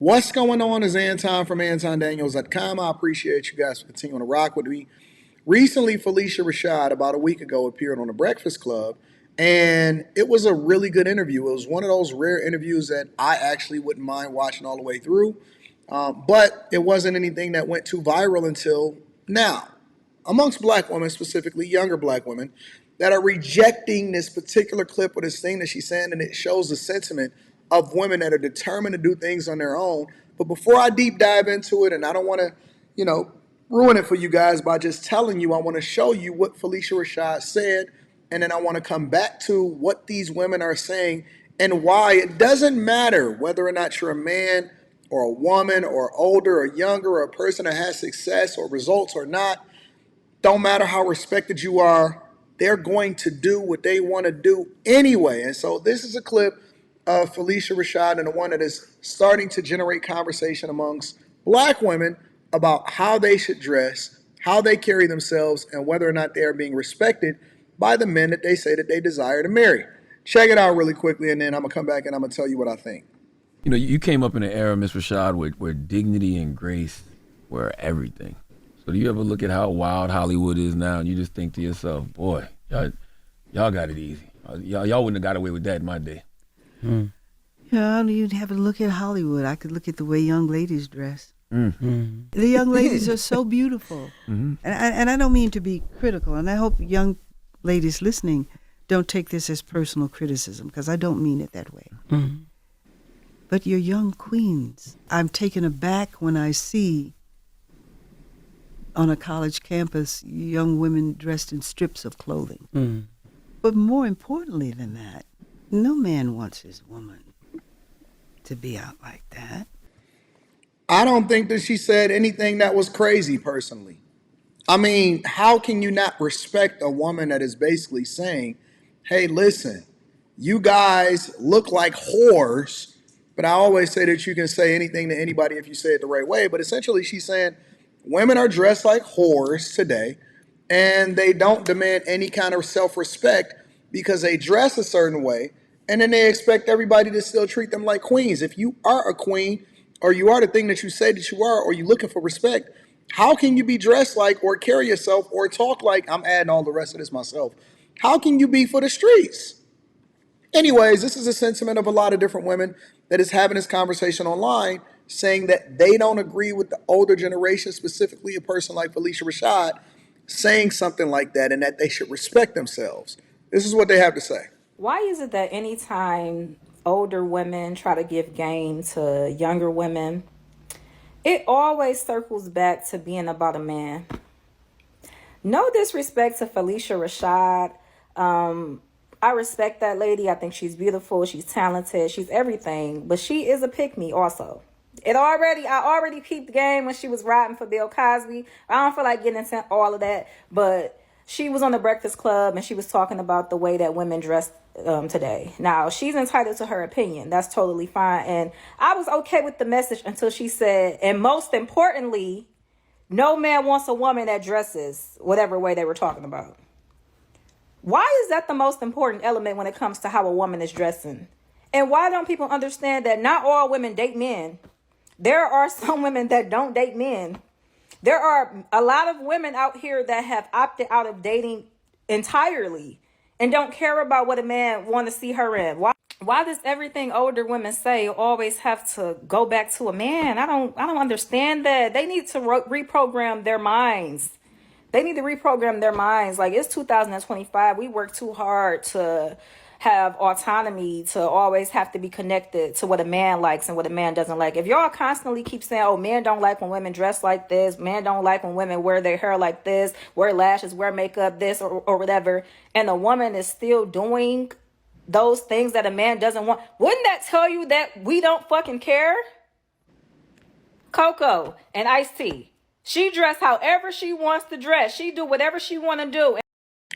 What's going on is Anton from antondaniels.com. I appreciate you guys for continuing to rock with me. Recently, Phylicia Rashad, about a week ago, appeared on The Breakfast Club, and it was a really good interview. It was one of those rare interviews that I actually wouldn't mind watching all the way through, but it wasn't anything that went too viral until now. Amongst black women, specifically younger black women, that are rejecting this particular clip or this thing that she's saying, and it shows the sentiment of women that are determined to do things on their own. But before I deep dive into it, and I don't want to, ruin it for you guys by just telling you, I want to show you what Phylicia Rashad said, and then I want to come back to what these women are saying and why it doesn't matter whether or not you're a man or a woman or older or younger or a person that has success or results or not. Don't matter how respected you are, they're going to do what they want to do anyway. And so this is a clip of Phylicia Rashad, and the one that is starting to generate conversation amongst black women about how they should dress, how they carry themselves, and whether or not they are being respected by the men that they say that they desire to marry. Check it out really quickly, and then I'm going to come back and I'm going to tell you what I think. You know, you came up in an era, Miss Rashad, where dignity and grace were everything. So do you ever look at how wild Hollywood is now and you just think to yourself, boy, y'all got it easy. Y'all wouldn't have got away with that in my day. Yeah, you'd have to look at Hollywood. I could look at the way young ladies dress. The young ladies are so beautiful. And I don't mean to be critical, and I hope young ladies listening don't take this as personal criticism, because I don't mean it that way. But you're young queens. I'm taken aback when I see on a college campus young women dressed in strips of clothing. But more importantly than that, no man wants his woman to be out like that. I don't think that she said anything that was crazy, personally. I mean, how can you not respect a woman that is basically saying, hey, listen, you guys look like whores, but I always say that you can say anything to anybody if you say it the right way. But essentially she's saying women are dressed like whores today, and they don't demand any kind of self-respect because they dress a certain way, and then they expect everybody to still treat them like queens. If you are a queen, or you are the thing that you say that you are, or you're looking for respect, how can you be dressed like or carry yourself or talk like, I'm adding all the rest of this myself, how can you be for the streets? Anyways, this is a sentiment of a lot of different women that is having this conversation online, saying that they don't agree with the older generation, specifically a person like Phylicia Rashad, saying something like that, and that they should respect themselves. This is what they have to say. Why is it that anytime older women try to give game to younger women, it always circles back to being about a man? No disrespect to Phylicia Rashad. I respect that lady. I think she's beautiful. She's talented. She's everything. But she is a pick-me also. I already peeped the game when she was riding for Bill Cosby. I don't feel like getting into all of that. But she was on The Breakfast Club and she was talking about the way that women dress today. Now, she's entitled to her opinion. That's totally fine. And I was okay with the message until she said, and most importantly, no man wants a woman that dresses whatever way they were talking about. Why is that the most important element when it comes to how a woman is dressing? And why don't people understand that not all women date men? There are some women that don't date men. There are a lot of women out here that have opted out of dating entirely and don't care about what a man want to see her in. Why does everything older women say always have to go back to a man? I don't understand that. They need to reprogram their minds. They need to reprogram their minds. Like, it's 2025. We work too hard to have autonomy, to always have to be connected to what a man likes and what a man doesn't like. If y'all constantly keep saying, oh, men don't like when women dress like this, men don't like when women wear their hair like this, wear lashes, wear makeup, this or whatever, and a woman is still doing those things that a man doesn't want, wouldn't that tell you that we don't fucking care? Coco and Ice-T. She dress however she wants to dress. She do whatever she want to do.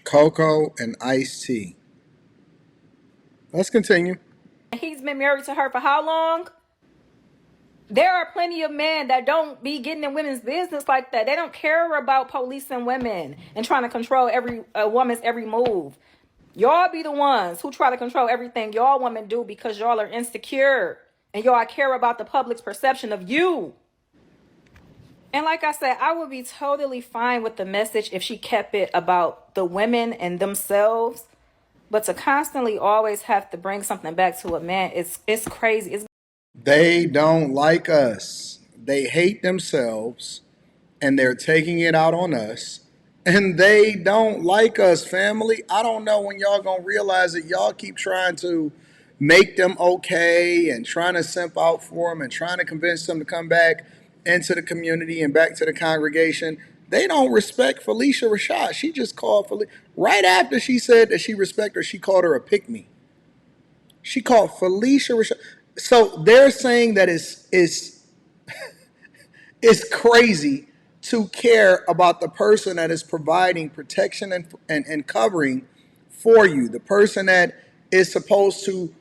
Coco and Ice-T. Let's continue. He's been married to her for how long? There are plenty of men that don't be getting in women's business like that. They don't care about policing women and trying to control a woman's every move. Y'all be the ones who try to control everything y'all women do because y'all are insecure. And y'all care about the public's perception of you. And like I said, I would be totally fine with the message if she kept it about the women and themselves. But to constantly always have to bring something back to a man, it's crazy. They don't like us. They hate themselves and they're taking it out on us. And they don't like us, family. I don't know when y'all gonna realize that y'all keep trying to make them okay and trying to simp out for them and trying to convince them to come back into the community and back to the congregation. They don't respect Phylicia Rashad. She just called right after she said that she respect her, she called her a pick-me. She called Phylicia Rashad. So they're saying that it's crazy to care about the person that is providing protection and covering for you, the person that is supposed to,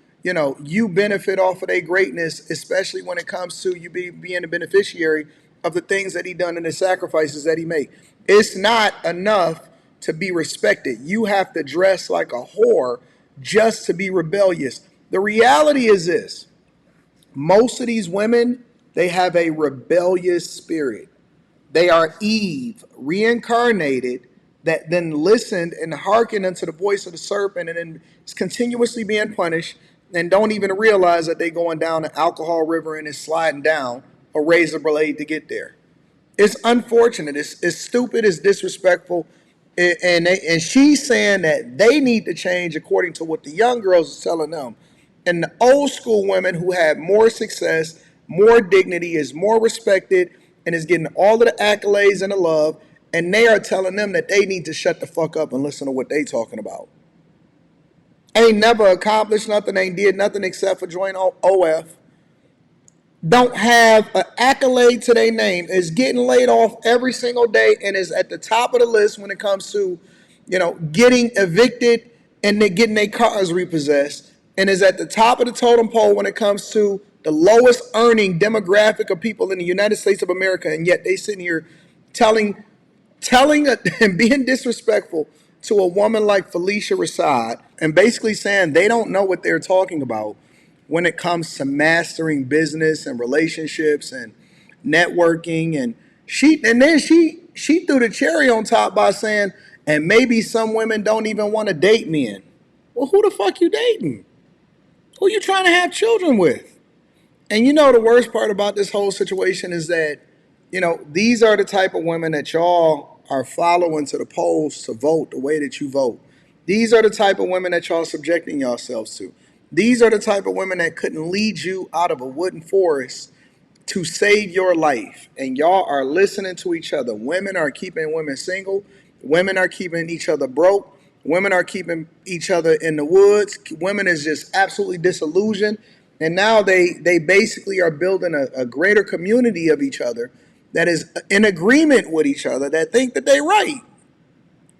you benefit off of their greatness, especially when it comes to you being a beneficiary of the things that he done and the sacrifices that he made. It's not enough to be respected. You have to dress like a whore just to be rebellious. The reality is this. Most of these women, they have a rebellious spirit. They are Eve, reincarnated, that then listened and hearkened unto the voice of the serpent and then is continuously being punished and don't even realize that they're going down the alcohol river and is sliding down a razor blade to get there. It's unfortunate. It's stupid. It's disrespectful. And she's saying that they need to change according to what the young girls are telling them. And the old school women who had more success, more dignity, is more respected, and is getting all of the accolades and the love, and they are telling them that they need to shut the fuck up and listen to what they talking about. Ain't never accomplished nothing, ain't did nothing except for join OF. Don't have an accolade to their name, is getting laid off every single day and is at the top of the list when it comes to, getting evicted and then getting their cars repossessed, and is at the top of the totem pole when it comes to the lowest earning demographic of people in the United States of America, and yet they sitting here telling and being disrespectful to a woman like Phylicia Rashad and basically saying they don't know what they're talking about when it comes to mastering business and relationships and networking. And then she threw the cherry on top by saying, and maybe some women don't even want to date men. Well, who the fuck you dating? Who you trying to have children with? And the worst part about this whole situation is that, these are the type of women that y'all are following to the polls to vote the way that you vote. These are the type of women that y'all subjecting yourselves to. These are the type of women that couldn't lead you out of a wooden forest to save your life. And y'all are listening to each other. Women are keeping women single. Women are keeping each other broke. Women are keeping each other in the woods. Women is just absolutely disillusioned. And now they basically are building a greater community of each other that is in agreement with each other, that think that they're right.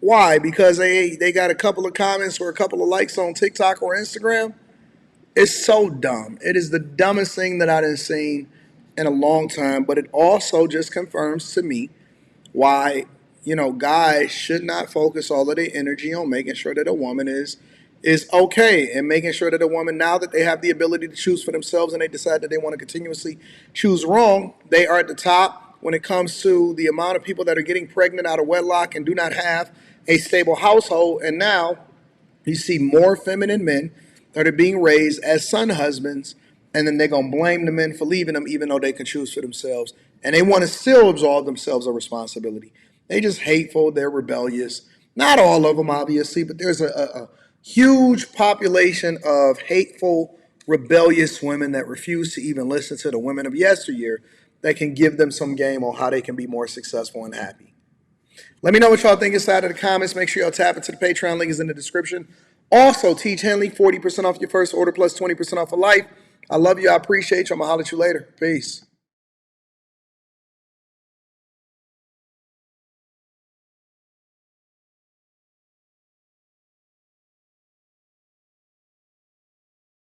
Why? Because they got a couple of comments or a couple of likes on TikTok or Instagram. It's so dumb. It is the dumbest thing that I've seen in a long time, but it also just confirms to me why, guys should not focus all of their energy on making sure that a woman is okay, and making sure that a woman, now that they have the ability to choose for themselves and they decide that they want to continuously choose wrong, they are at the top when it comes to the amount of people that are getting pregnant out of wedlock and do not have a stable household. And now you see more feminine men that are being raised as son husbands, and then they're going to blame the men for leaving them even though they can choose for themselves. And they want to still absolve themselves of responsibility. They just hateful. They're rebellious. Not all of them, obviously, but there's a huge population of hateful, rebellious women that refuse to even listen to the women of yesteryear that can give them some game on how they can be more successful and happy. Let me know what y'all think inside of the comments. Make sure y'all tap into the Patreon. Link is in the description. Also, Teach Henley, 40% off your first order plus 20% off for life. I love you. I appreciate you. I'm going to holler at you later. Peace.